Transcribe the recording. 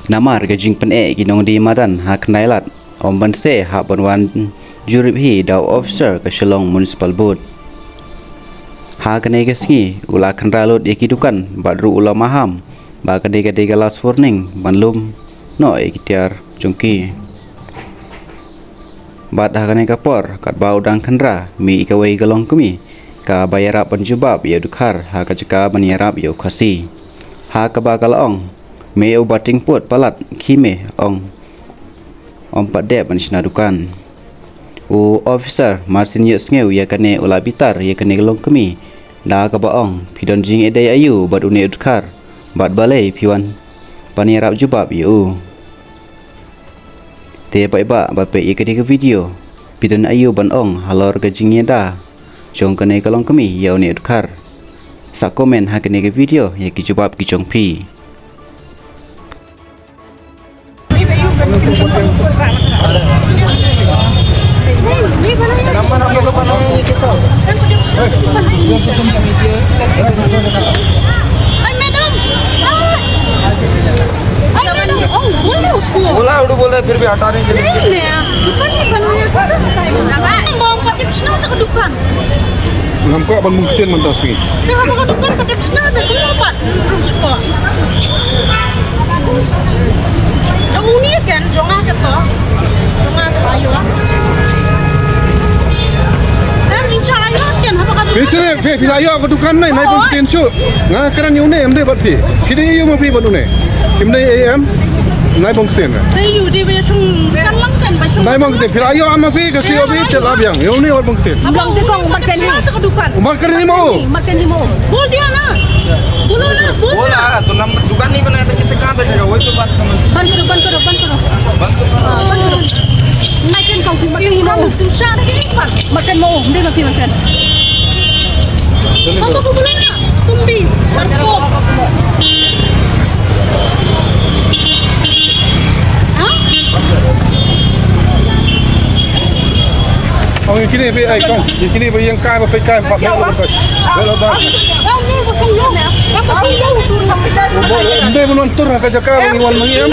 Nama gajing pen ki Nongdie Madan ha knailat om banse ha banwan jurip hi daw officer ke Shillong Municipal Board. Ha kene Sngi ula Khynra lot ki dukan badru ula maham ba kade last warning banlum no ikitiar jongki. Bad ha kene kapor kat bau dang Khynra mi ikawai ke Longkmie ka bayarap penjubab ya Dkhar ha kajaka baniarap ya Khasi. Ha ka ba kalong me bating put palat khime ong pat de ban sina dukan u officer marsin ye Sngi ya kane ula bitar ya kane Longkmie da ka ba ong pidon jing edai ayu bad une Dkhar bad balai piwan paniarap jubab yu te ba pe ye kane ke video pidon ayu ban ong halor ke jing da jong kane ke Longkmie ya une Dkhar sa komen ha kane ke video ye ki jubab ki jong pi. बोला उड़ू बोले फिर भी हटा नहीं दुकान नहीं बनाया बम पति पिछना तक दुकान हमको अपन मुक्तिन मंता सी तो हमको दुकान पति पिछना ना तुम apa terus kok yang unik kan jangan kata jangan ayo dan insya-Allah kan apa kata बिसरे फिर आयो को दुकान नहीं नहीं पंक्तिन शो ना करन यूने हमदे बट फिर ये यो मफी बनुने हमदे एम नहीं पंक्तिन नहीं you they besong kan lang kan besong नहीं पंक्तिन फिर आयो हम मफी kasi अभी चला बियांग यूने और पंक्तिन abang de kong makan ni tak dukan marker नहीं मो बोल दिया ना बोलो ना बोला तो नंबर दुकान नहीं बनाया तो किसे कहाँ बैठेगा वही तो बात समझ बंद करो बंद करो makan kau pergi makan ni mau susah lagi makan mau dia makan apa boleh nak tumbi berpok और ये किने पे आई कौन ये किने पे yang kai पे kai pak mauไปแล้วdah ni bukan yo ni bukan yo tu nak Hindi mo nang tur ka jaka ng iwan mangyam